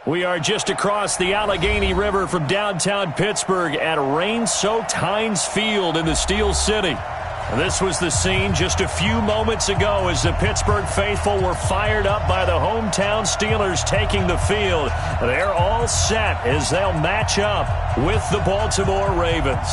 We are just across the Allegheny River from downtown Pittsburgh at rain-soaked Heinz Field in the Steel City. This was the scene just a few moments ago as the Pittsburgh faithful were fired up by the hometown Steelers taking the field. They're all set as they'll match up with the Baltimore Ravens.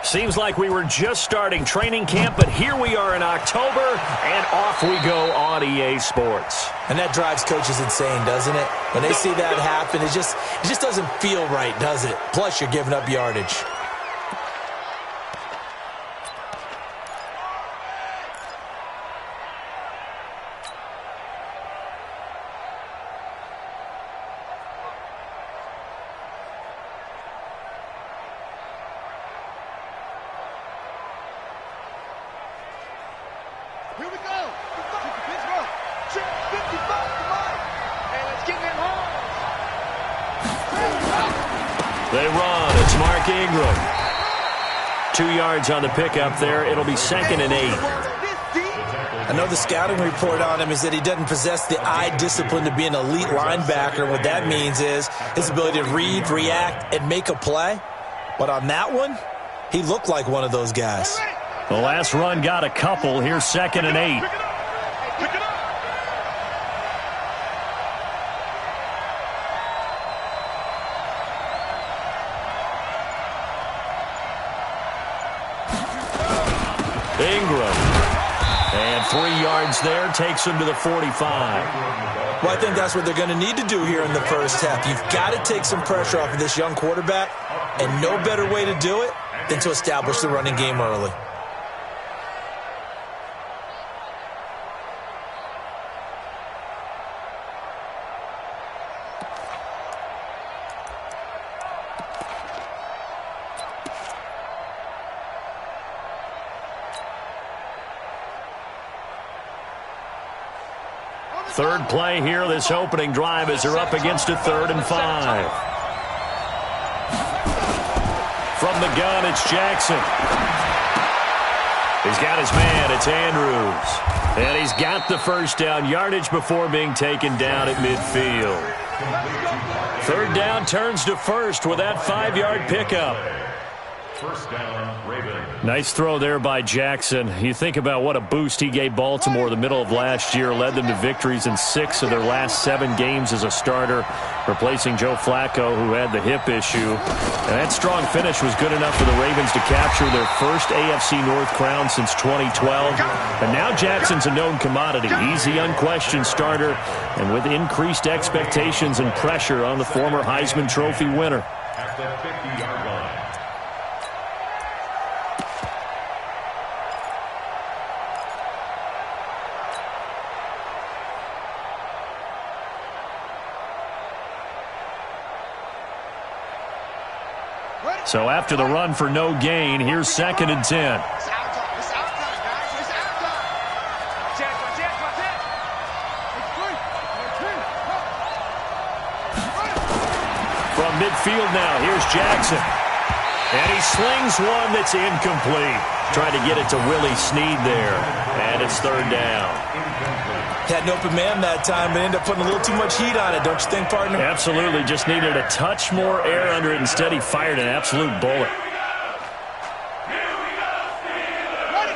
Seems like we were just starting training camp, but here we are in October, and off we go on EA Sports. And that drives coaches insane, doesn't it? When they see that happen, it just doesn't feel right, does it? Plus, you're giving up yardage. Here we go. Pittsburgh. 55 to Mike. And let's get in home. They run. It's Mark Ingram. 2 yards on the pickup there. It'll be 2nd and 8. I know the scouting report on him is that he doesn't possess the eye discipline to be an elite linebacker. What that means is his ability to read, react, and make a play. But on that one, he looked like one of those guys. The last run got a couple. Here's 2nd and 8. Ingram. And 3 yards there. Takes him to the 45. Well, I think that's what they're going to need to do here in the first half. You've got to take some pressure off of this young quarterback, and no better way to do it than to establish the running game early. Third play here, this opening drive as they're up against a 3rd and 5. From the gun, it's Jackson. He's got his man, it's Andrews. And he's got the first down, yardage before being taken down at midfield. 3rd down turns to 1st with that 5-yard pickup. First down, Ravens. Nice throw there by Jackson. You think about what a boost he gave Baltimore the middle of last year, led them to victories in 6 of their last 7 games as a starter, replacing Joe Flacco, who had the hip issue. And that strong finish was good enough for the Ravens to capture their first AFC North crown since 2012. And now Jackson's a known commodity. He's the unquestioned starter, and with increased expectations and pressure on the former Heisman Trophy winner. At the 50-yard line. So after the run for no gain, here's 2nd and 10. It's out time. It's out time, guys. It's out time. Watch it. From midfield now, here's Jackson. And he slings one that's incomplete. Trying to get it to Willie Snead there. And it's 3rd down. Had an open man that time, but ended up putting a little too much heat on it, don't you think, partner? Absolutely. Just needed a touch more air under it. Instead, he fired an absolute bullet.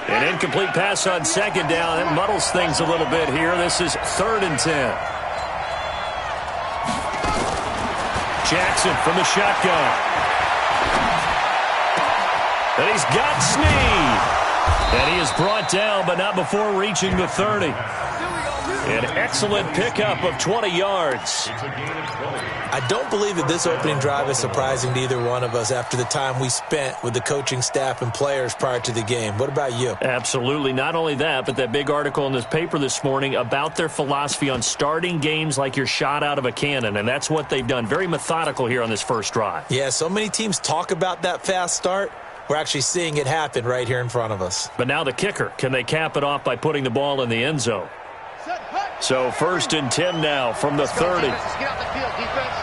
An incomplete pass on 2nd down. That muddles things a little bit here. This is 3rd and 10. Jackson from the shotgun. And he's got Snead. And he is brought down, but not before reaching the 30. An excellent pickup of 20 yards. I don't believe that this opening drive is surprising to either one of us after the time we spent with the coaching staff and players prior to the game. What about you? Absolutely. Not only that, but that big article in this paper this morning about their philosophy on starting games like you're shot out of a cannon, and that's what they've done. Very methodical here on this first drive. Yeah, so many teams talk about that fast start. We're actually seeing it happen right here in front of us. But now the kicker. Can they cap it off by putting the ball in the end zone? So 1st and 10 now from the 30. Get out the field, defense.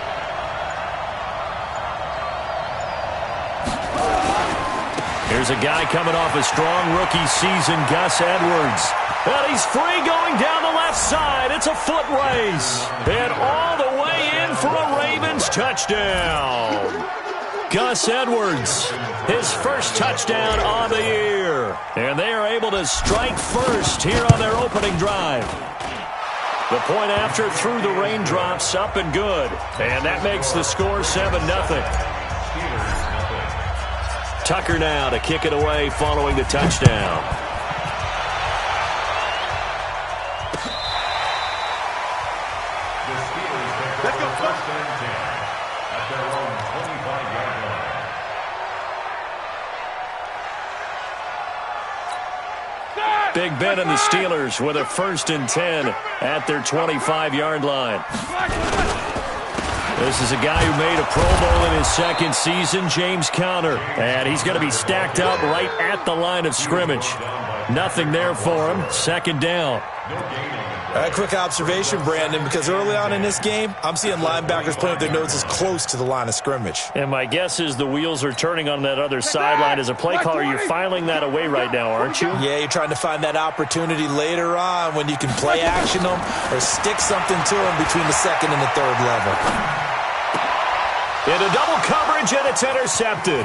Here's a guy coming off a strong rookie season, Gus Edwards. And he's free going down the left side. It's a foot race. And all the way in for a Ravens touchdown. Gus Edwards, his first touchdown on the year. And they are able to strike first here on their opening drive. The point after through the raindrops, up and good. And that makes the score 7-0. Tucker now to kick it away following the touchdown. Let's go, First and 10 at their own 25-yard line. Big Ben and the Steelers with a 1st and 10 at their 25-yard line. This is a guy who made a Pro Bowl in his second season, James Conner. And he's going to be stacked up right at the line of scrimmage. Nothing there for him. 2nd down. A quick observation, Brandon, because early on in this game, I'm seeing linebackers playing with their noses close to the line of scrimmage. And my guess is the wheels are turning on that other sideline. As a play caller, you're filing that away right now, aren't you? Yeah, you're trying to find that opportunity later on when you can play action them or stick something to them between the 2nd and the 3rd level. Into double coverage, and it's intercepted.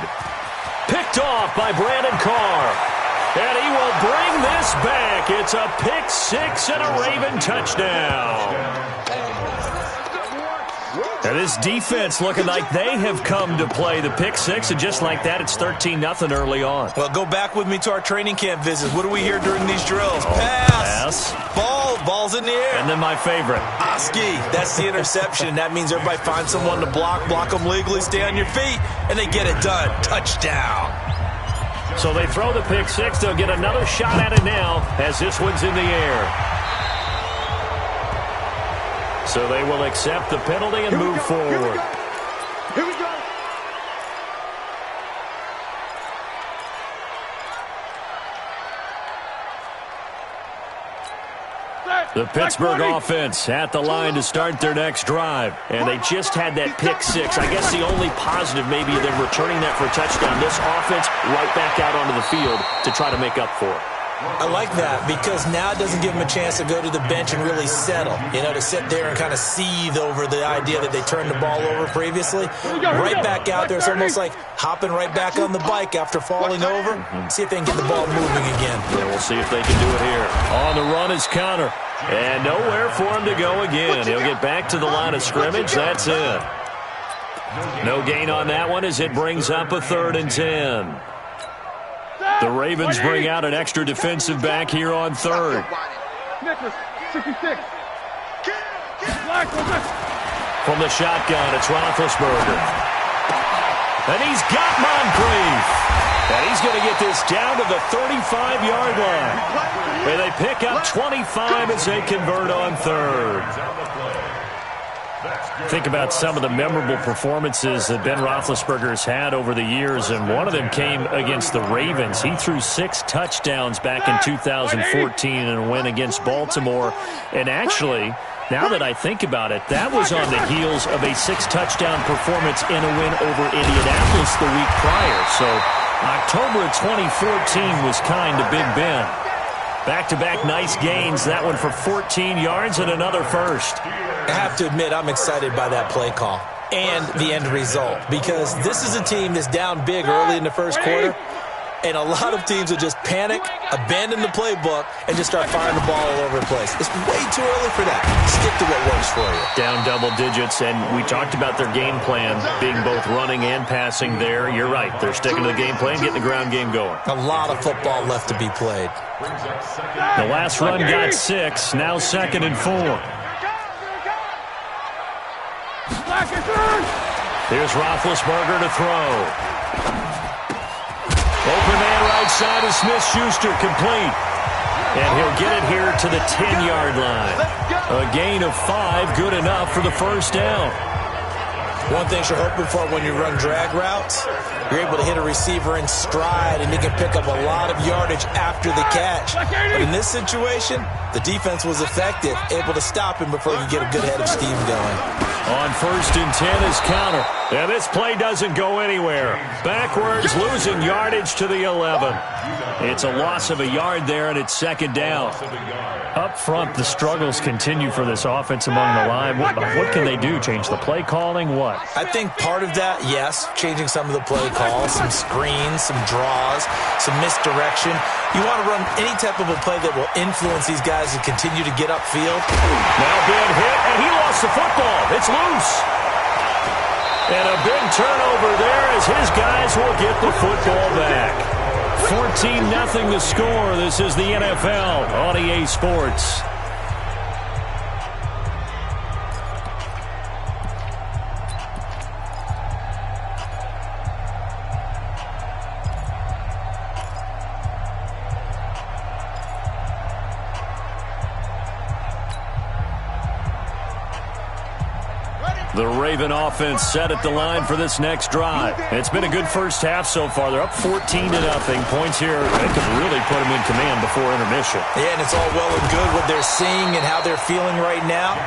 Picked off by Brandon Carr. And he will bring this back. It's a pick 6 and a Raven touchdown. And this defense looking like they have come to play the pick 6, and just like that, it's 13-0 early on. Well, go back with me to our training camp visits. What do we hear during these drills? Pass. Ball's in the air. And then my favorite. Oski, that's the interception. That means everybody finds someone to block them legally, stay on your feet, and they get it done. Touchdown. So they throw the pick 6. They'll get another shot at it now as this one's in the air. So they will accept the penalty and move forward. Here we go. The Pittsburgh offense at the line to start their next drive. And they just had that pick 6. I guess the only positive maybe of them returning that for a touchdown. This offense right back out onto the field to try to make up for it. I like that because now it doesn't give them a chance to go to the bench and really settle. You know, to sit there and kind of seethe over the idea that they turned the ball over previously. Right back out there. It's almost like hopping right back on the bike after falling over. See if they can get the ball moving again. Yeah, we'll see if they can do it here. On the run is Conner. And nowhere for him to go again. He'll get back to the line of scrimmage. That's it. No gain on that one as it brings up a 3rd and 10. The Ravens bring out an extra defensive back here on 3rd. Nicholas, 66. From the shotgun, it's Roethlisberger. And he's got Moncrief. And he's going to get this down to the 35-yard line. And they pick up 25 as they convert on 3rd. Think about some of the memorable performances that Ben Roethlisberger's had over the years, and one of them came against the Ravens. He threw 6 touchdowns back in 2014 in a win against Baltimore. And actually, now that I think about it, that was on the heels of a 6-touchdown performance in a win over Indianapolis the week prior. So October of 2014 was kind to Big Ben. Back-to-back nice gains, that one for 14 yards and another first. I have to admit, I'm excited by that play call and the end result because this is a team that's down big early in the first quarter, and a lot of teams will just panic, abandon the playbook, and just start firing the ball all over the place. It's way too early for that. Stick to what works for you. Down double digits, and we talked about their game plan being both running and passing there. You're right. They're sticking to the game plan, getting the ground game going. A lot of football left to be played. The last run got 6. Now 2nd and 4. Here's Roethlisberger to throw. Open man right side of Smith-Schuster, complete. And he'll get it here to the 10-yard line. A gain of 5, good enough for the first down. One thing you're hoping for when you run drag routes, you're able to hit a receiver in stride, and he can pick up a lot of yardage after the catch. But in this situation, the defense was effective, able to stop him before he could get a good head of steam going. On 1st and 10 is counter. And this play doesn't go anywhere. Backwards, losing yardage to the 11. It's a loss of a yard there, and it's 2nd down. Up front, the struggles continue for this offense among the line. What can they do? Change the play calling? What? I think part of that, yes, changing some of the play calls, some screens, some draws, some misdirection. You want to run any type of a play that will influence these guys to continue to get upfield. Now big hit, and he lost the football. It's loose. And a big turnover there as his guys will get the football back. 14-0 the score. This is the NFL on EA Sports. The Raven offense set at the line for this next drive. It's been a good first half so far. They're up 14-0. Points here that could really put them in command before intermission. Yeah, and it's all well and good what they're seeing and how they're feeling right now.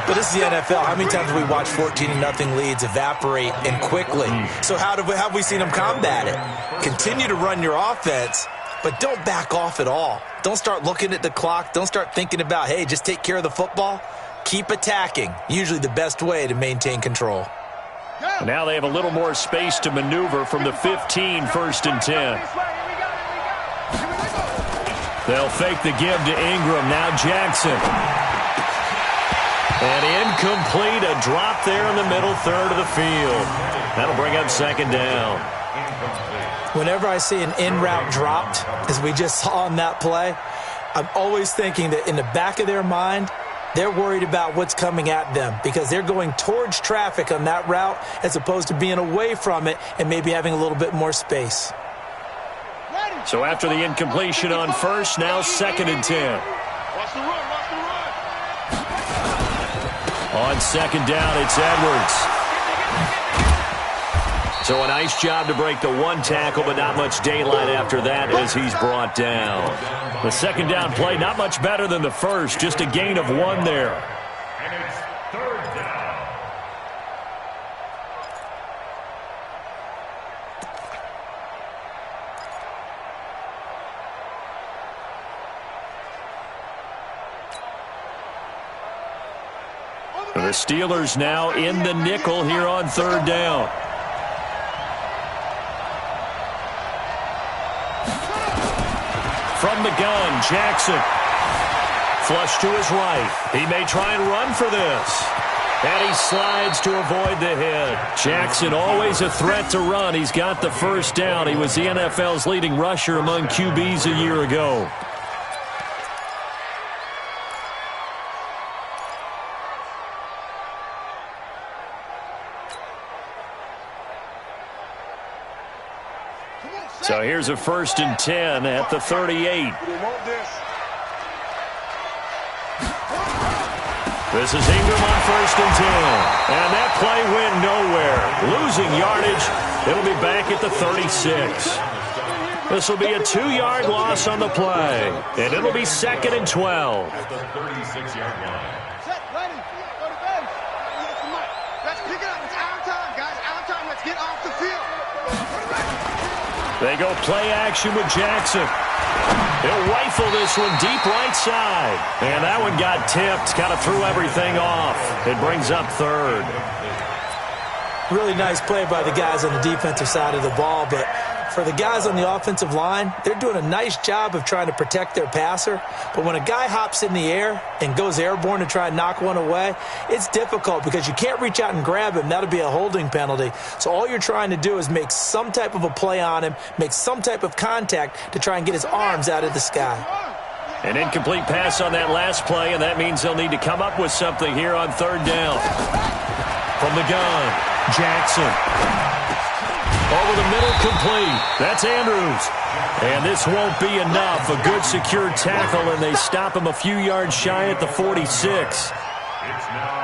But this is the NFL. How many times have we watched 14-0 leads evaporate and quickly? So how have we seen them combat it? Continue to run your offense, but don't back off at all. Don't start looking at the clock. Don't start thinking about, hey, just take care of the football. Keep attacking. Usually the best way to maintain control. Now they have a little more space to maneuver from the 15, 1st and 10. They'll fake the give to Ingram. Now Jackson. And incomplete. A drop there in the middle third of the field. That'll bring up 2nd down. Whenever I see an in-route dropped, as we just saw on that play, I'm always thinking that in the back of their mind, they're worried about what's coming at them because they're going towards traffic on that route as opposed to being away from it and maybe having a little bit more space. So after the incompletion on 1st, now 2nd and 10. On 2nd down, it's Edwards. So a nice job to break the 1 tackle, but not much daylight after that as he's brought down. The 2nd down play, not much better than the first, just a gain of 1 there. And it's 3rd down. The Steelers now in the nickel here on 3rd down. From the gun, Jackson. Flush to his right. He may try and run for this. And he slides to avoid the hit. Jackson always a threat to run. He's got the first down. He was the NFL's leading rusher among QBs a year ago. So here's a 1st and 10 at the 38. This is Ingram on 1st and 10. And that play went nowhere. Losing yardage. It'll be back at the 36. This will be a 2-yard loss on the play. And it'll be 2nd and 12. At the 36-yard line. Set, ready, go to base. Let's pick it up. It's our time, guys. Our time. Let's get off the field. They go play action with Jackson. He'll rifle this one deep right side. And that one got tipped. Kind of threw everything off. It brings up 3rd. Really nice play by the guys on the defensive side of the ball, but For the guys on the offensive line, they're doing a nice job of trying to protect their passer. But when a guy hops in the air and goes airborne to try and knock one away, it's difficult because you can't reach out and grab him. That'll be a holding penalty. So all you're trying to do is make some type of a play on him, make some type of contact to try and get his arms out of the sky. An incomplete pass on that last play, and that means they'll need to come up with something here on third down. From the gun, Jackson. Over the middle, complete. That's Andrews. And this won't be enough. A good secure tackle, and they stop him a few yards shy at the 46.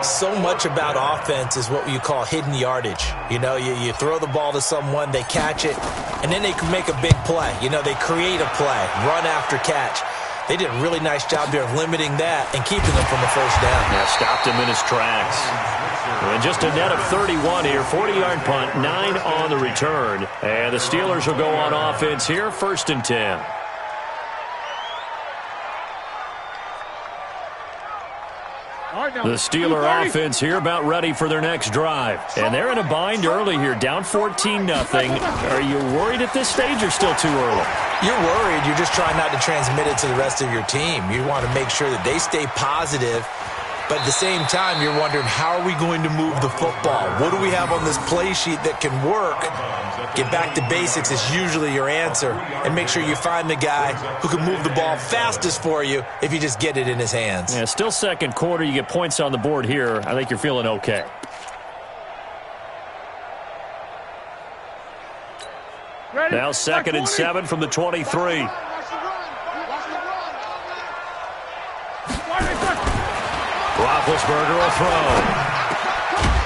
So much about offense is what you call hidden yardage. You know, you throw the ball to someone, they catch it, and then they can make a big play. You know, they create a play, run after catch. They did a really nice job there of limiting that and keeping him from the first down. Yeah, stopped him in his tracks. And just a net of 31 here, 40-yard punt, 9 on the return. And the Steelers will go on offense here, 1st and 10. The Steeler offense here about ready for their next drive. And they're in a bind early here, down 14-0. Are you worried at this stage or still too early? You're worried. You're just trying not to transmit it to the rest of your team. You want to make sure that they stay positive. But at the same time, you're wondering, how are we going to move the football? What do we have on this play sheet that can work? Get back to basics is usually your answer. And make sure you find the guy who can move the ball fastest for you if you just get it in his hands. Yeah, still second quarter. You get points on the board here. I think you're feeling okay. Now 2nd and 7 from the 23. Roethlisberger will throw.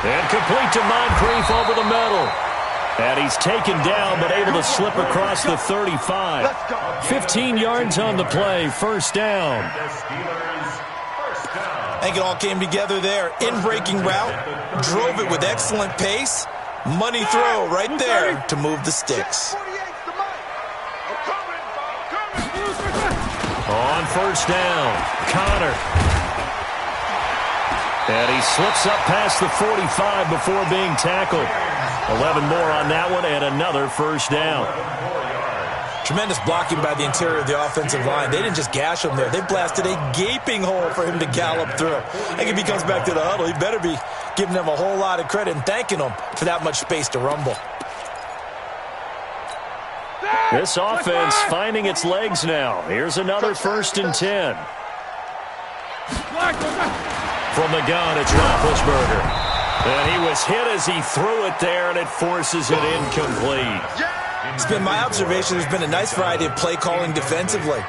And complete to Moncrief over the middle. And he's taken down but able to slip across the 35. 15 yards on the play, 1st down. I think it all came together there. In-breaking route, drove it with excellent pace. Money throw right there to move the sticks. On 1st down, Connor. And he slips up past the 45 before being tackled. 11 more on that one and another 1st down. Tremendous blocking by the interior of the offensive line. They didn't just gash him there. They blasted a gaping hole for him to gallop through. I think if he comes back to the huddle, he better be giving them a whole lot of credit and thanking them for that much space to rumble. This offense finding its legs now. Here's another 1st and 10. From the gun, it's Roethlisberger. And he was hit as he threw it there, and it forces it incomplete. It's been my observation there's been a nice variety of play calling defensively.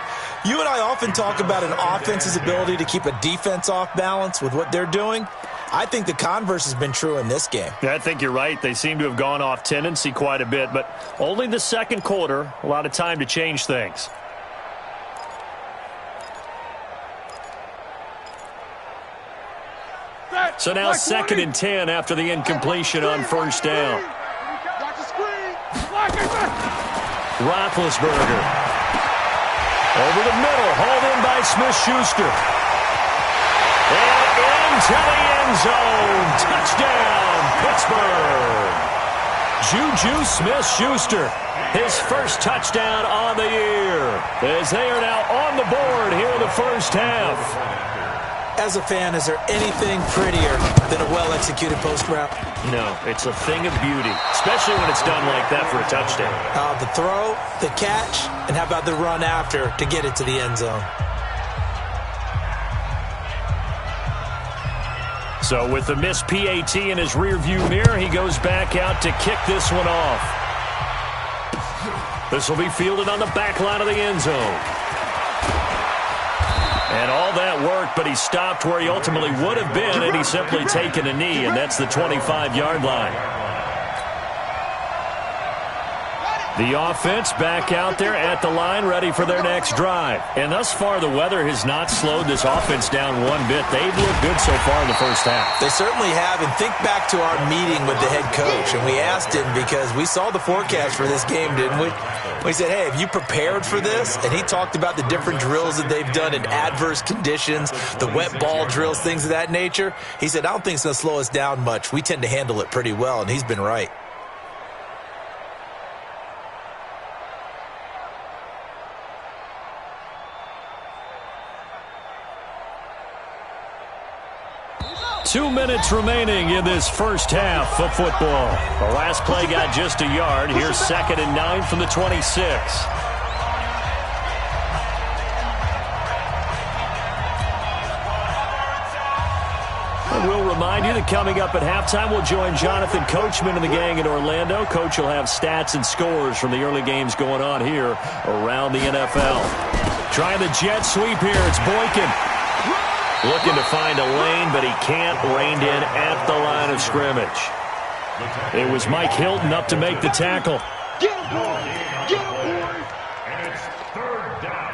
You and I often talk about an offense's ability to keep a defense off balance with what they're doing. I think the converse has been true in this game. I think you're right. They seem to have gone off tendency quite a bit, but only the 2nd quarter, a lot of time to change things. So now 2nd and 10 after the incompletion on 1st down. Roethlisberger. Over the middle, hauled in by Smith-Schuster. And into the end zone. Touchdown, Pittsburgh. Juju Smith-Schuster, his 1st touchdown on the year, as they are now on the board here in the 1st half. As a fan, is there anything prettier than a well-executed post route? No, it's a thing of beauty, especially when it's done like that for a touchdown. The throw, the catch, and how about the run after to get it to the end zone? So with the missed PAT in his rearview mirror, he goes back out to kick this one off. This will be fielded on the back line of the end zone. And all that worked, but he stopped where he ultimately would have been, and he's simply taken a knee, and that's the 25-yard line. The offense back out there at the line, ready for their next drive. And thus far, the weather has not slowed this offense down one bit. They've looked good so far in the 1st half. They certainly have, and think back to our meeting with the head coach, and we asked him because we saw the forecast for this game, didn't we? We said, hey, have you prepared for this? And he talked about the different drills that they've done in adverse conditions, the wet ball drills, things of that nature. He said, I don't think it's going to slow us down much. We tend to handle it pretty well, and he's been right. 2 minutes remaining in this first half of football. The last play got just a yard. Here's 2nd and 9 from the 26. And we'll remind you that coming up at halftime, we'll join Jonathan Coachman and the gang in Orlando. Coach will have stats and scores from the early games going on here around the NFL. Trying the jet sweep here. It's Boykin. Looking to find a lane, but he can't. Reined in at the line of scrimmage. It was Mike Hilton up to make the tackle. Get him, boy! Get him, boy! And it's 3rd down.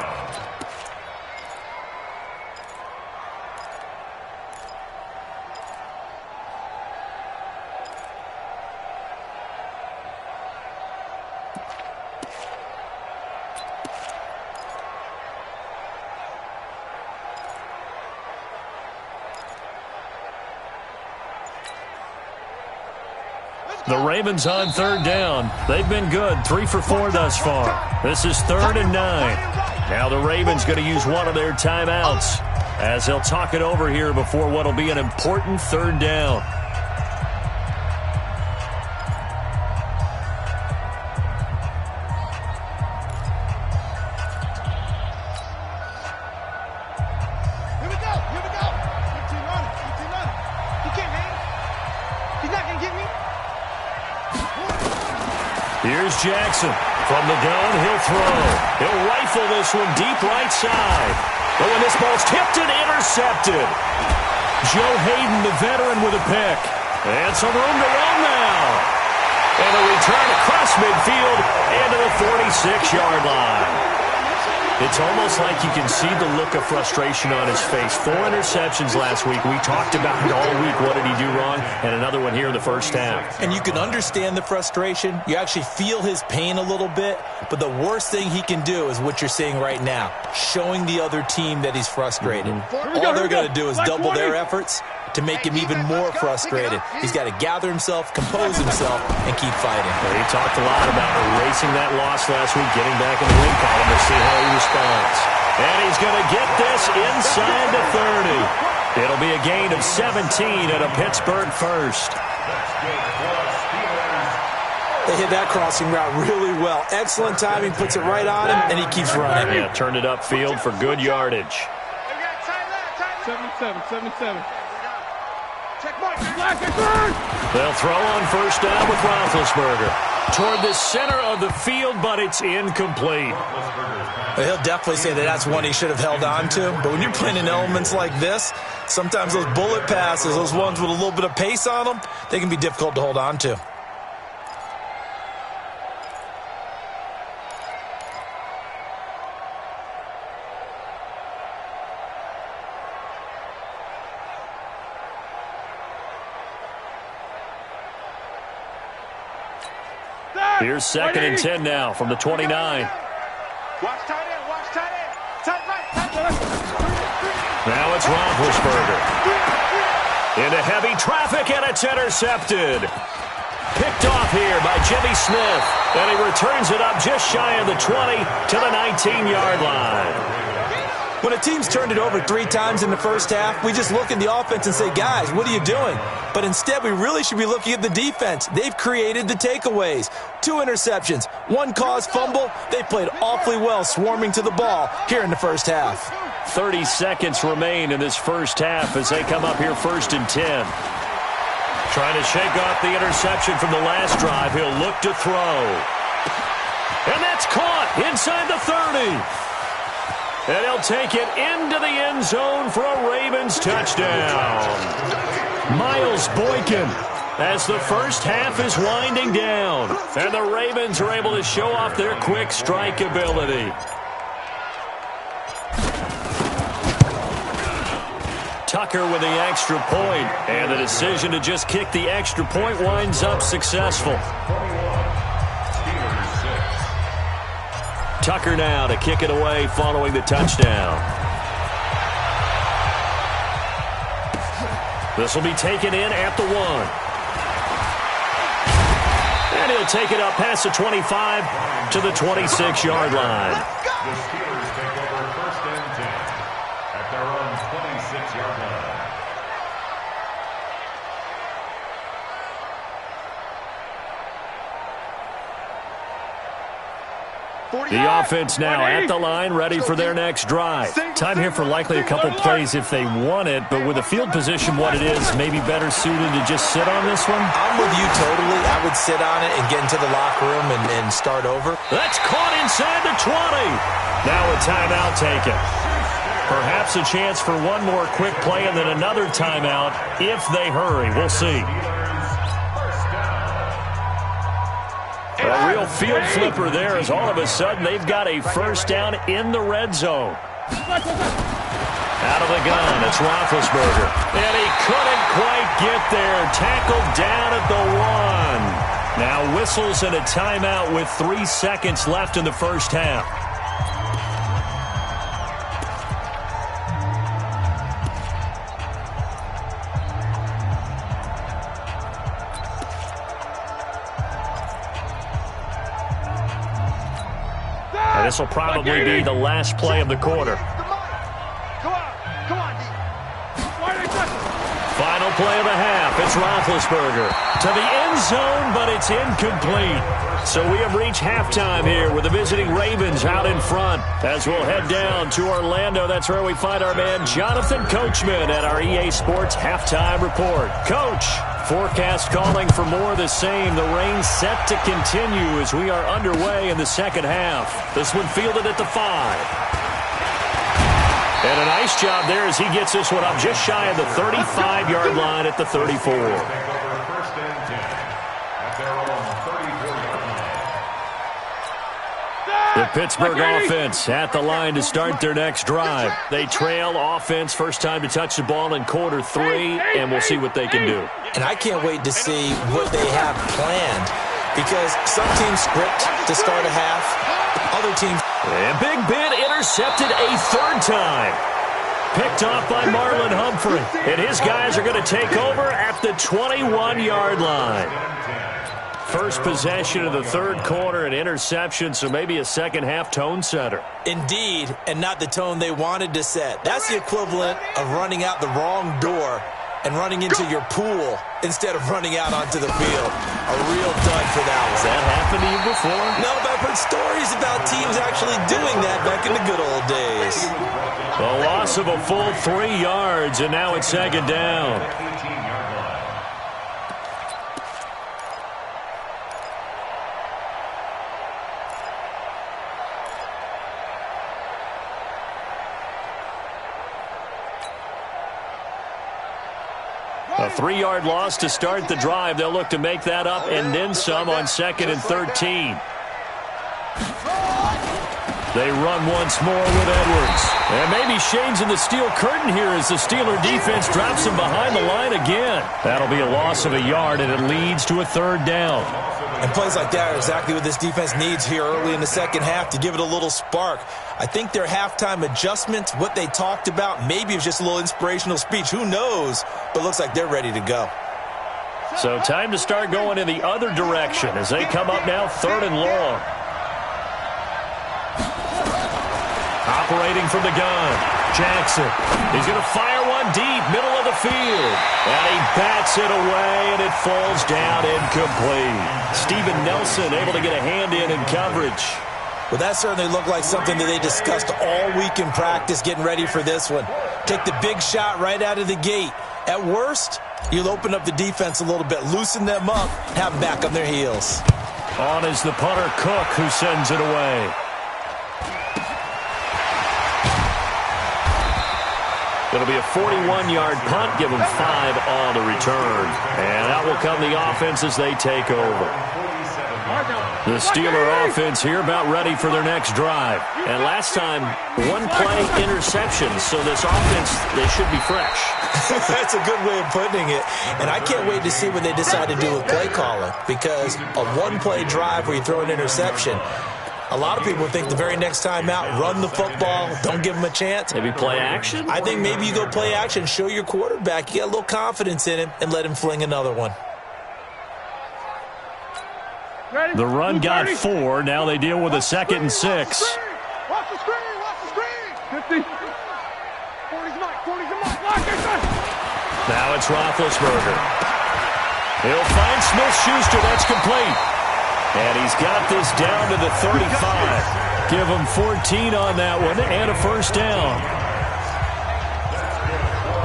The Ravens on 3rd down. They've been good, 3 for 4 thus far. This is 3rd and 9. Now the Ravens going to use one of their timeouts as they'll talk it over here before what will be an important 3rd down. Here we go! Here we go! 15 running. 15 running. He can't hang. He's not going to get me. Here's Jackson. From the gun, he'll throw. He'll rifle this one deep right side. But when this ball's tipped and intercepted. Joe Hayden, the veteran, with a pick. And some room to run now. And a return across midfield and to the 46-yard line. It's almost like you can see the look of frustration on his face. 4 interceptions last week. We talked about it all week. What did he do wrong? And another one here in the first half. And you can understand the frustration. You actually feel his pain a little bit. But the worst thing he can do is what you're seeing right now, showing the other team that he's frustrated. All they're going to do is double their efforts to make him even more frustrated. He's got to gather himself, compose himself, and keep fighting. Well, he talked a lot about erasing that loss last week, getting back in the win column to see how he responds. And he's going to get this inside the 30. It'll be a gain of 17 and a Pittsburgh first. They hit that crossing route really well. Excellent timing, puts it right on him, and he keeps running. Yeah, turned it upfield for good yardage. 77. Check Mike. They'll throw on first down with Roethlisberger. Toward the center of the field, but it's incomplete. He'll definitely say that that's one he should have held on to. But when you're playing in elements like this, sometimes those bullet passes, those ones with a little bit of pace on them, they can be difficult to hold on to. Here's 2nd and 10 now from the 29. Watch tight end. Watch tight end. Tight right. Tight left. Now it's Roethlisberger. Into heavy traffic, and it's intercepted. Picked off here by Jimmy Smith. And he returns it up just shy of the 20 to the 19-yard line. When a team's turned it over 3 times in the first half, we just look at the offense and say, guys, what are you doing? But instead, we really should be looking at the defense. They've created the takeaways. 2 interceptions, 1 caused fumble. They played awfully well swarming to the ball here in the first half. 30 seconds remain in this first half as they come up here 1st and 10. Trying to shake off the interception from the last drive. He'll look to throw. And that's caught inside the 30. And he'll take it into the end zone for a Ravens touchdown. Miles Boykin as the first half is winding down. And the Ravens are able to show off their quick strike ability. Tucker with the extra point. And the decision to just kick the extra point winds up successful. Tucker now to kick it away following the touchdown. This will be taken in at the 1. And he'll take it up past the 25 to the 26-yard line. The Steelers take over 1st and 10 at their own 26-yard line. The offense now at the line, ready for their next drive. Time here for likely a couple plays if they want it, but with the field position what it is, maybe better suited to just sit on this one? I'm with you totally. I would sit on it and get into the locker room and start over. That's caught inside the 20. Now a timeout taken. Perhaps a chance for one more quick play and then another timeout if they hurry. We'll see. A real field flipper there as all of a sudden they've got a first down in the red zone. Out of the gun, it's Roethlisberger. And he couldn't quite get there. Tackled down at the 1. Now whistles and a timeout with 3 seconds left in the first half. This will probably be the last play of the quarter. Come on, D. Final play of the half. It's Roethlisberger to the end zone, but it's incomplete. So we have reached halftime here with the visiting Ravens out in front. As we'll head down to Orlando, that's where we find our man Jonathan Coachman at our EA Sports Halftime Report. Coach, forecast calling for more of the same. The rain set to continue as we are underway in the second half. This one fielded at the 5. And a nice job there as he gets this one up just shy of the 35-yard line at the 34. The Pittsburgh offense at the line to start their next drive. They trail offense, first time to touch the ball in quarter 3, and we'll see what they can do. And I can't wait to see what they have planned because some teams script to start a half, other teams. And Big Ben intercepted a third time. Picked off by Marlon Humphrey. And his guys are going to take over at the 21-yard line. First possession of the third quarter, an interception, so maybe a second-half tone setter. Indeed, and not the tone they wanted to set. That's the equivalent of running out the wrong door and running into your pool instead of running out onto the field. A real dud for that one. Has that happened to you before? No, but I've heard stories about teams actually doing that back in the good old days. The loss of a full 3 yards, and now it's second down. A 3-yard loss to start the drive. They'll look to make that up and then some on 2nd and 13. They run once more with Edwards. And maybe Shane's in the steel curtain here as the Steeler defense drops him behind the line again. That'll be a loss of a yard, and it leads to a third down. And plays like that are exactly what this defense needs here early in the second half to give it a little spark. I think their halftime adjustment, what they talked about, maybe it was just a little inspirational speech. Who knows? But looks like they're ready to go. So time to start going in the other direction as they come up now 3rd and long. Operating from the gun, Jackson. He's going to fire one deep, middle of the field. And he bats it away, and it falls down incomplete. Steven Nelson able to get a hand in coverage. Well, that certainly looked like something that they discussed all week in practice getting ready for this one. Take the big shot right out of the gate. At worst, you'll open up the defense a little bit, loosen them up, have them back on their heels. On is the punter, Cook, who sends it away. It'll be a 41-yard punt, give them 5 on the return. And out will come the offense as they take over. The Steeler offense here about ready for their next drive. And last time, 1-play interception, so this offense, they should be fresh. That's a good way of putting it. And I can't wait to see what they decide to do with play calling, because a 1-play drive where you throw an interception, a lot of people think the very next time out, run the football, don't give them a chance. Maybe play action? I think maybe you go play action, show your quarterback, you get a little confidence in him, and let him fling another one. The run got 4. Now they deal with a 2nd and 6. Watch the screen. 50. 40's Mike. Now it's Roethlisberger. He'll find Smith-Schuster. That's complete. And he's got this down to the 35. Give them 14 on that one and a first down.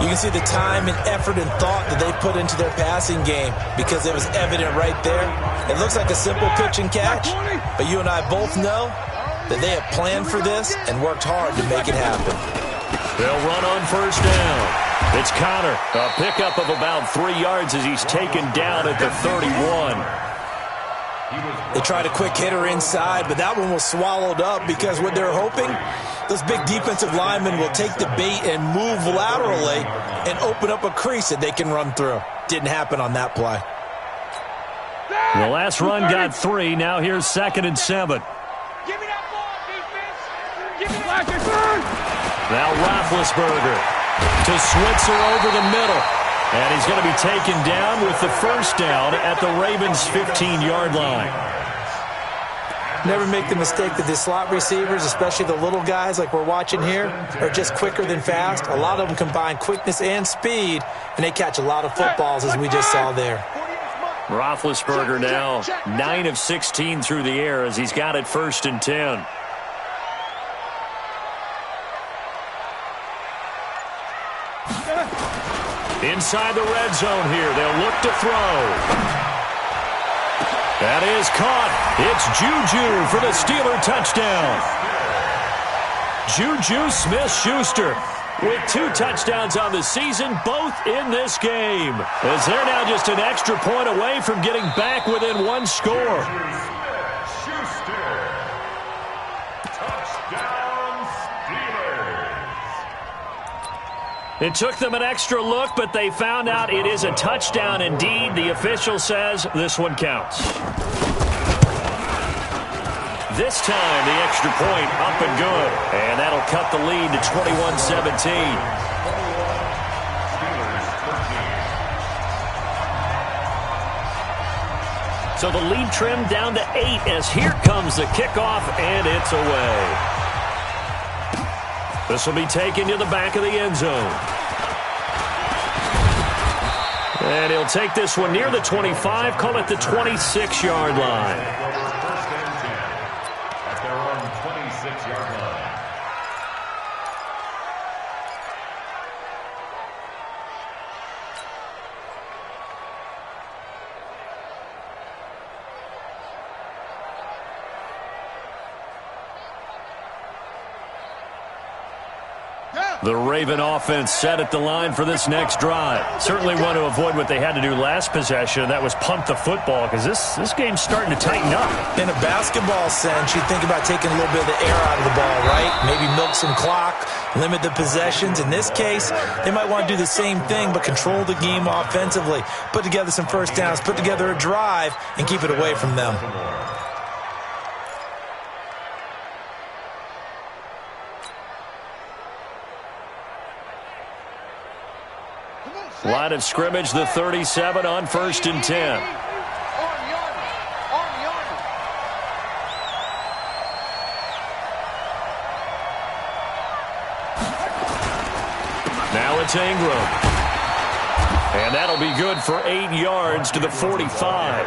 You can see the time and effort and thought that they put into their passing game because it was evident right there. It looks like a simple pitch and catch, but you and I both know that they have planned for this and worked hard to make it happen. They'll run on first down. It's Connor, a pickup of about 3 yards as he's taken down at the 31. They tried a quick hitter inside, but that one was swallowed up because what they're hoping, those big defensive linemen will take the bait and move laterally and open up a crease that they can run through. Didn't happen on that play. The last run got 3. Now here's 2nd and 7. Give me that ball, defense. Give me that. Now Roethlisberger to Switzer over the middle. And he's going to be taken down with the first down at the Ravens' 15-yard line. Never make the mistake that the slot receivers, especially the little guys like we're watching here, are just quicker than fast. A lot of them combine quickness and speed, and they catch a lot of footballs, as we just saw there. Roethlisberger now 9 of 16 through the air as he's got it 1st and 10. Inside the red zone here. They'll look to throw. That is caught. It's Juju for the Steeler touchdown. Juju Smith-Schuster with 2 touchdowns on the season, both in this game. As they're now just an extra point away from getting back within 1 score. It took them an extra look, but they found out it is a touchdown indeed. The official says this one counts. This time, the extra point up and good. And that'll cut the lead to 21-17. So the lead trimmed down to 8 as here comes the kickoff, and it's away. This will be taken to the back of the end zone. And he'll take this one near the 25, call it the 26-yard line. At their own 26-yard line. The Raven offense set at the line for this next drive. Certainly want to avoid what they had to do last possession. That was punt the football because this game's starting to tighten up. In a basketball sense, you think about taking a little bit of the air out of the ball, right? Maybe milk some clock, limit the possessions. In this case, they might want to do the same thing but control the game offensively. Put together some first downs, put together a drive, and keep it away from them. Line of scrimmage, the 37 on 1st and 10. Now it's Ingram. And that'll be good for 8 yards to the 45.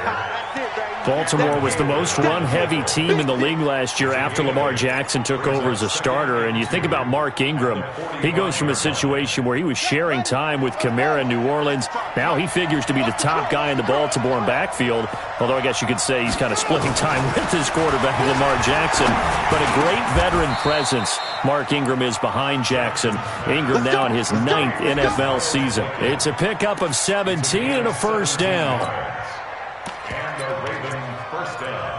Baltimore was the most run-heavy team in the league last year after Lamar Jackson took over as a starter. And you think about Mark Ingram. He goes from a situation where he was sharing time with Kamara in New Orleans. Now he figures to be the top guy in the Baltimore backfield. Although I guess you could say he's kind of splitting time with his quarterback, Lamar Jackson. But a great veteran presence. Mark Ingram is behind Jackson. Ingram now in his 9th NFL season. It's a pickup of 17 and a first down. And the Ravens first down.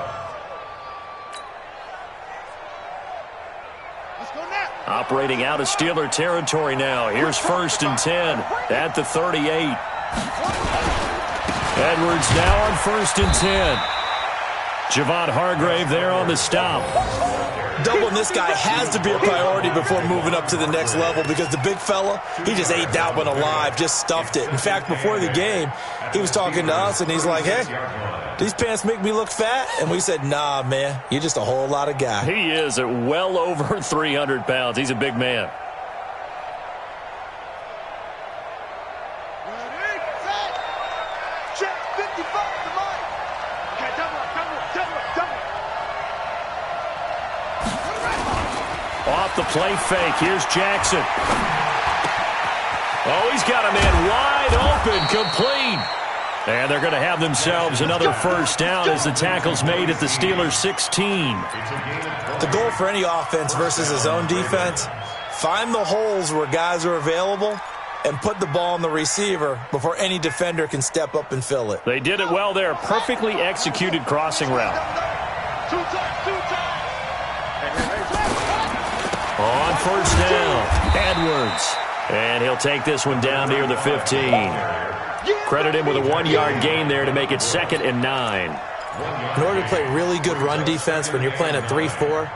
Operating out of Steeler territory now. Here's 1st and 10 at the 38. Edwards now on 1st and 10. Javon Hargrave there on the stop. Doubling this guy has to be a priority before moving up to the next level because the big fella, he just ate that one alive, just stuffed it. In fact, before the game, he was talking to us, and he's like, hey, these pants make me look fat? And we said, nah, man, you're just a whole lot of guy. He is at well over 300 pounds. He's a big man. off the play fake. Here's Jackson. Oh, he's got a man wide open, complete. And they're going to have themselves another first down as the tackle's made at the Steelers' 16. The goal for any offense versus his own defense, find the holes where guys are available and put the ball on the receiver before any defender can step up and fill it. They did it well there. Perfectly executed crossing route. On first down, Edwards. And he'll take this one down near the 15. Credit him with a 1-yard gain there to make it 2nd and 9. In order to play really good run defense when you're playing a 3-4,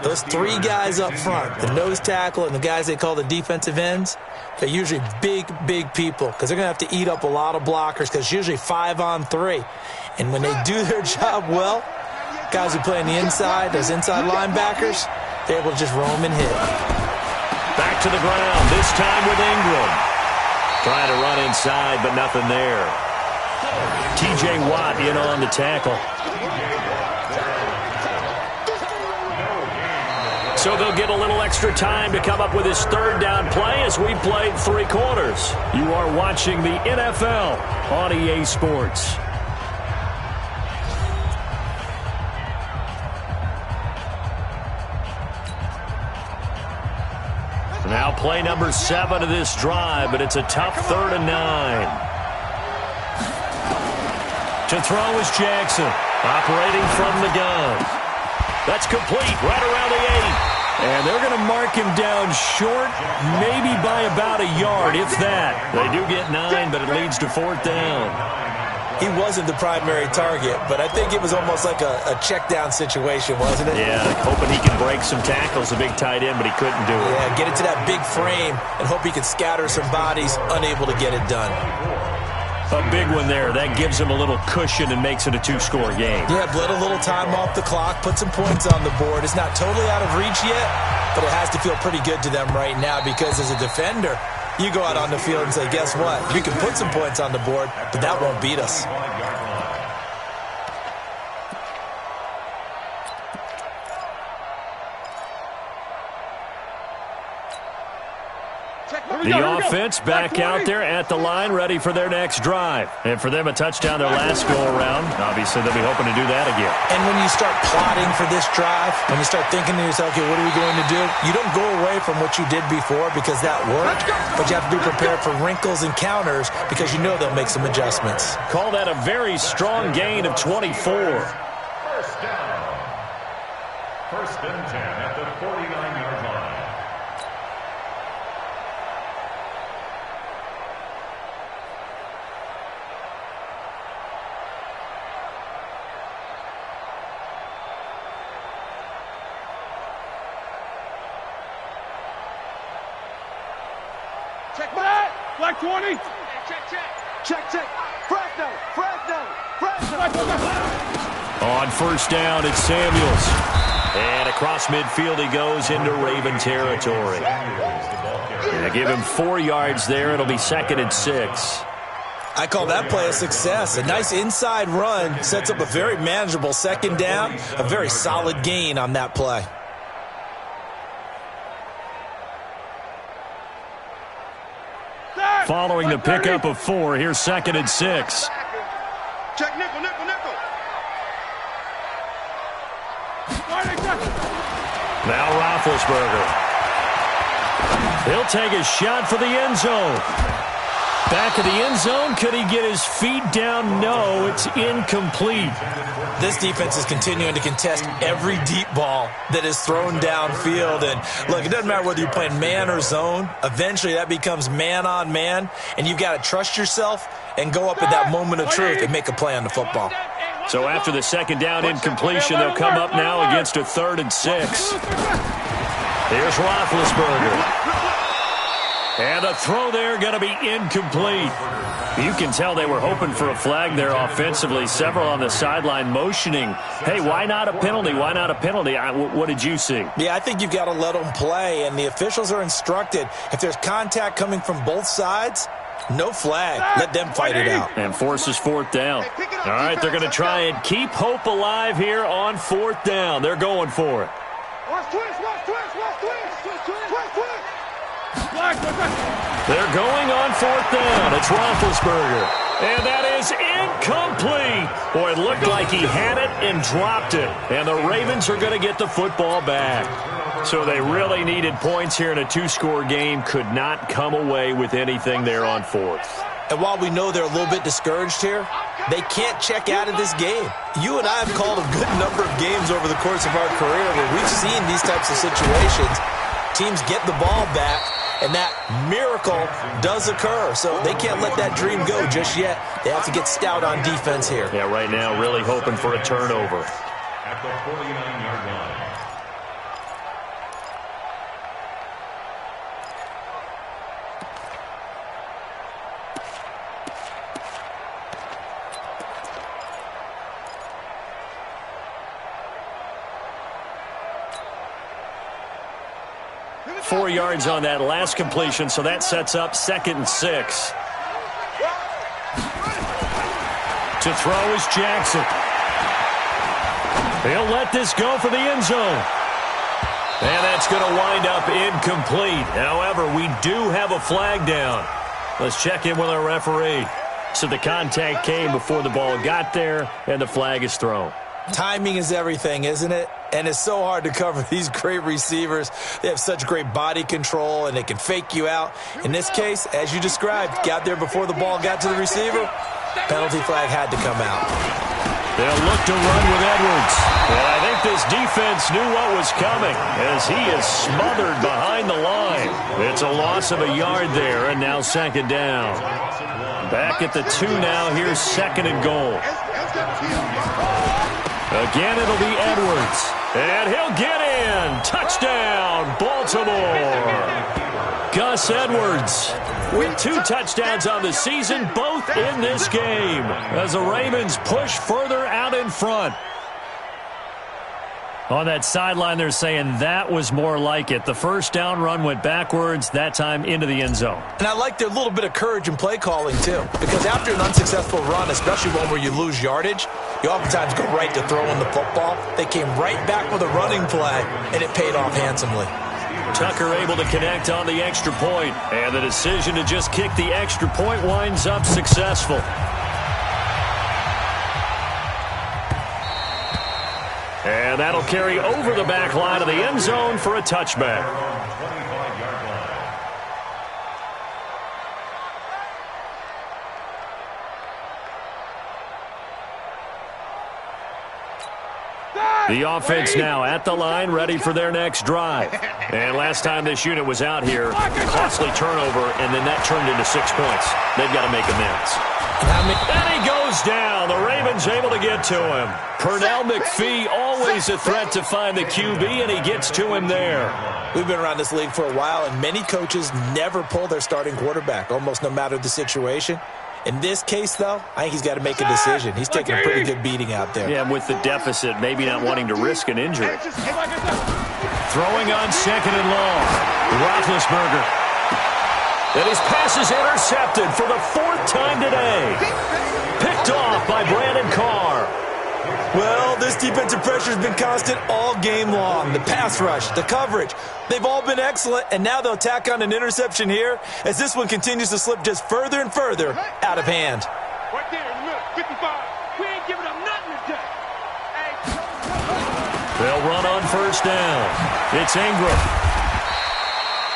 those 3 guys up front, the nose tackle and the guys they call the defensive ends, they're usually big people because they're going to have to eat up a lot of blockers because it's usually 5-on-3. And when they do their job well, guys who play on the inside, those inside linebackers, they're able to just roam and hit. Back to the ground, this time with Ingram. Trying to run inside, but nothing there. T.J. Watt in on the tackle. So they'll get a little extra time to come up with his 3rd down play as we played 3 quarters. You are watching the NFL on EA Sports. Now play number 7 of this drive, but it's a tough 3rd and 9. To throw is Jackson, operating from the gun. That's complete, right around the 8. And they're going to mark him down short, maybe by about a yard, if that. They do get 9, but it leads to 4th down. He wasn't the primary target, but I think it was almost like a check down situation, wasn't it? Yeah, hoping he can break some tackles, a big tight end, but he couldn't do it. Yeah, get it to that big frame and hope he can scatter some bodies, unable to get it done. A big one there. That gives him a little cushion and makes it a 2-score game. Yeah, bled a little time off the clock, put some points on the board. It's not totally out of reach yet, but it has to feel pretty good to them right now because as a defender, you go out on the field and say, guess what? We can put some points on the board, but that won't beat us. The offense back out there at the line, ready for their next drive. And for them, a touchdown their last go-around. Obviously, they'll be hoping to do that again. And when you start plotting for this drive, when you start thinking to yourself, okay, what are we going to do? You don't go away from what you did before because that worked, but you have to be prepared for wrinkles and counters because you know they'll make some adjustments. Call that a very strong gain of 24. First down. 1st and 10 at the 49-yard line. Check back. Black 20. Check. Fresno. On first down, it's Samuels. And across midfield he goes into Raven territory. Yeah, give him 4 yards there. It'll be 2nd and 6. I call that play a success. A nice inside run sets up a very manageable 2nd down. A very solid gain on that play. Following the pickup of 4, here's 2nd and 6. Check nickel. Now Roethlisberger. He'll take a shot for the end zone. Back of the end zone. Could he get his feet down? No, it's incomplete. This defense is continuing to contest every deep ball that is thrown downfield. And look, it doesn't matter whether you're playing man or zone. Eventually that becomes man on man. And you've got to trust yourself and go up at that moment of truth and make a play on the football. So after the 2nd down incompletion, they'll come up now against a 3rd and 6. Here's Roethlisberger. And a throw there going to be incomplete. You can tell they were hoping for a flag there offensively. Several on the sideline motioning, hey, why not a penalty? Why not a penalty? What did you see? Yeah, I think you've got to let them play, and the officials are instructed. If there's contact coming from both sides, no flag. Let them fight it out. And forces 4th down. All right, they're going to try and keep hope alive here on 4th down. They're going for it. Watch twist, watch twist, watch twist, twist, twist, twist, twist. They're going on 4th down. It's Roethlisberger. And that is incomplete. Boy, it looked like he had it and dropped it. And the Ravens are going to get the football back. So they really needed points here in a 2-score game. Could not come away with anything there on 4th. And while we know they're a little bit discouraged here, they can't check out of this game. You and I have called a good number of games over the course of our career where we've seen these types of situations. Teams get the ball back, and that miracle does occur. So they can't let that dream go just yet. They have to get stout on defense here. Yeah, right now really hoping for a turnover. At the 49-yard line. 4 yards on that last completion, so that sets up 2nd and 6. To throw is Jackson. He'll let this go for the end zone. And that's going to wind up incomplete. However, we do have a flag down. Let's check in with our referee. So the contact came before the ball got there, and the flag is thrown. Timing is everything, isn't it? And it's so hard to cover these great receivers. They have such great body control, and they can fake you out. In this case, as you described, got there before the ball got to the receiver. Penalty flag had to come out. They'll look to run with Edwards. And I think this defense knew what was coming as he is smothered behind the line. It's a loss of a yard there, and now 2nd down. Back at the 2 now. Here's 2nd and goal. Again, it'll be Edwards. And he'll get in. Touchdown, Baltimore. Gus Edwards with 2 touchdowns on the season, both in this game, as the Ravens push further out in front. On that sideline, they're saying that was more like it. The first down run went backwards, that time into the end zone. And I like their little bit of courage in play calling, too. Because after an unsuccessful run, especially one where you lose yardage, you oftentimes go right to throwing the football. They came right back with a running play, and it paid off handsomely. Tucker able to connect on the extra point, and the decision to just kick the extra point winds up successful. And that'll carry over the back line of the end zone for a touchback. The offense now at the line, ready for their next drive. And last time this unit was out here, costly turnover, and then that turned into 6 points. They've got to make amends. And he goes down. The Ravens able to get to him. Pernell McPhee, always a threat to find the QB, and he gets to him there. We've been around this league for a while, and many coaches never pull their starting quarterback, almost no matter the situation. In this case, though, I think he's got to make a decision. He's taking a pretty good beating out there. Yeah, and with the deficit, maybe not wanting to risk an injury. Throwing on 2nd and long. Roethlisberger. And his pass is intercepted for the 4th time today. Picked off by Brandon Carr. Well, this defensive pressure has been constant all game long. The pass rush, the coverage, they've all been excellent, and now they'll tack on an interception here as this one continues to slip just further and further out of hand. Right there in the middle, 55. We ain't giving up nothing today. They'll run on 1st down. It's Ingram.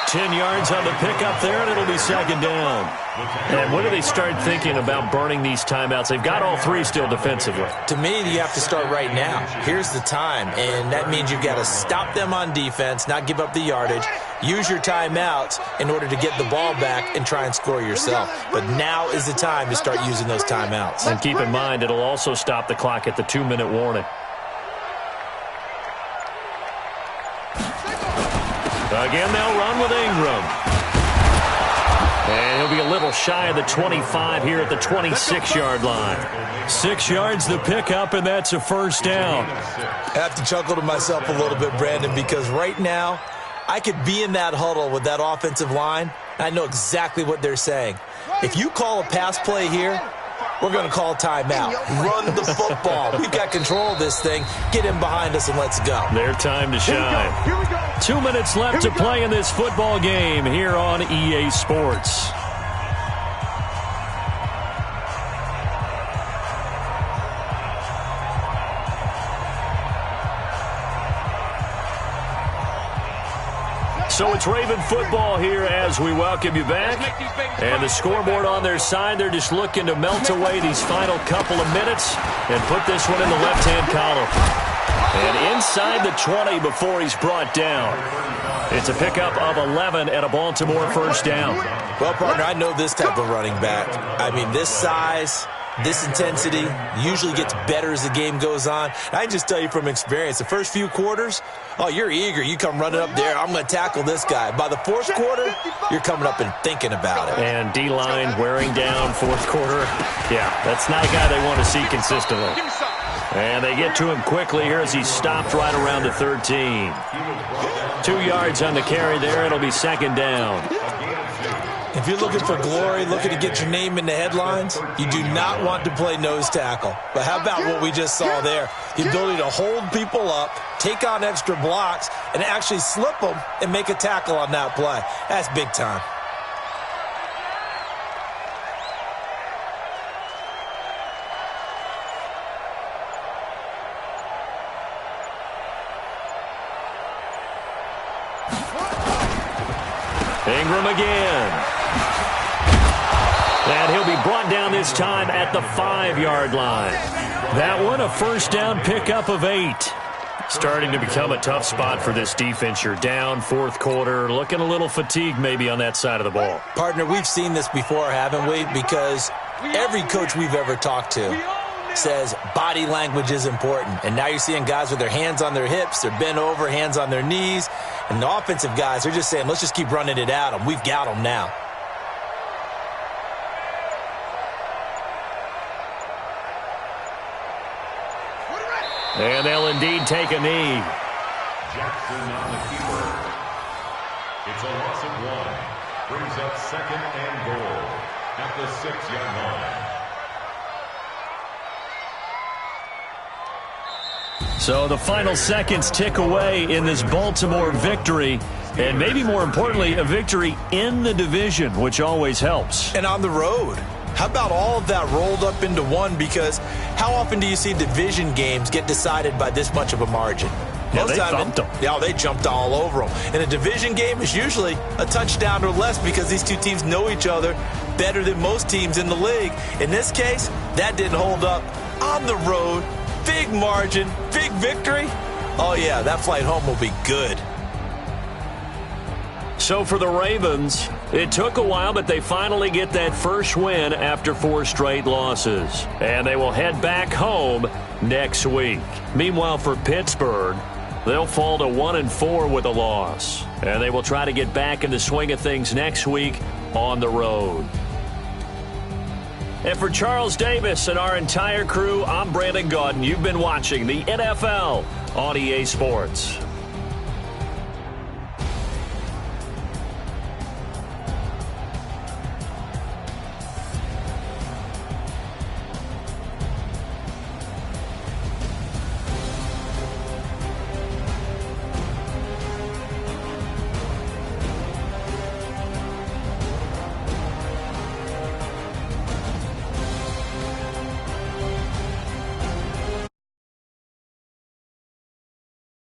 10 yards on the pickup there, and it'll be 2nd down. And when do they start thinking about burning these timeouts? They've got all 3 still defensively. To me, you have to start right now. Here's the time, and that means you've got to stop them on defense, not give up the yardage, use your timeouts in order to get the ball back and try and score yourself. But now is the time to start using those timeouts. And keep in mind, it'll also stop the clock at the 2-minute warning. Again, they'll run with Ingram. And he'll be a little shy of the 25 here at the 26-yard line. 6 yards the pickup, and that's a 1st down. I have to chuckle to myself a little bit, Brandon, because right now I could be in that huddle with that offensive line. I know exactly what they're saying. If you call a pass play here, we're going to call timeout. Run the football. We've got control of this thing. Get him behind us and let's go. Their time to shine. Here we go. 2 minutes left to play in this football game here on EA Sports. So it's Raven football here as we welcome you back. And the scoreboard on their side, they're just looking to melt away these final couple of minutes and put this one in the left-hand column. And inside the 20 before he's brought down. It's a pickup of 11 and a Baltimore first down. Well, partner, I know this type of running back. I mean, this size, this intensity usually gets better as the game goes on. I can just tell you from experience, the first few quarters, oh, you're eager. You come running up there. I'm going to tackle this guy. By the fourth quarter, you're coming up and thinking about it. And D-line wearing down fourth quarter. Yeah, that's not a guy they want to see consistently. And they get to him quickly here as he's stopped right around the 13. 2 yards on the carry there. It'll be second down. If you're looking for glory, looking to get your name in the headlines, you do not want to play nose tackle. But how about what we just saw there? The ability to hold people up, take on extra blocks, and actually slip them and make a tackle on that play. That's big time. Ingram again. And he'll be brought down this time at the 5-yard line. That one, a first down pickup of 8. Starting to become a tough spot for this defense. You're down fourth quarter, looking a little fatigued maybe on that side of the ball. Partner, we've seen this before, haven't we? Because every coach we've ever talked to says body language is important. And now you're seeing guys with their hands on their hips, they're bent over, hands on their knees. And the offensive guys, they're just saying, let's just keep running it at them. We've got them now. And they'll indeed take a knee. Jackson on the keeper. It's a loss of 1. Brings up second and goal at the 6-yard line. So the final seconds tick away in this Baltimore victory. And maybe more importantly, a victory in the division, which always helps. And on the road. How about all of that rolled up into one? Because how often do you see division games get decided by this much of a margin? Yeah, they thumped them. Yeah, they jumped all over them. And a division game is usually a touchdown or less because these two teams know each other better than most teams in the league. In this case, that didn't hold up. On the road, big margin, big victory. Oh, yeah, that flight home will be good. So for the Ravens, it took a while, but they finally get that first win after 4 straight losses. And they will head back home next week. Meanwhile, for Pittsburgh, they'll fall to 1-4 with a loss. And they will try to get back in the swing of things next week on the road. And for Charles Davis and our entire crew, I'm Brandon Gaudin. You've been watching the NFL on EA Sports.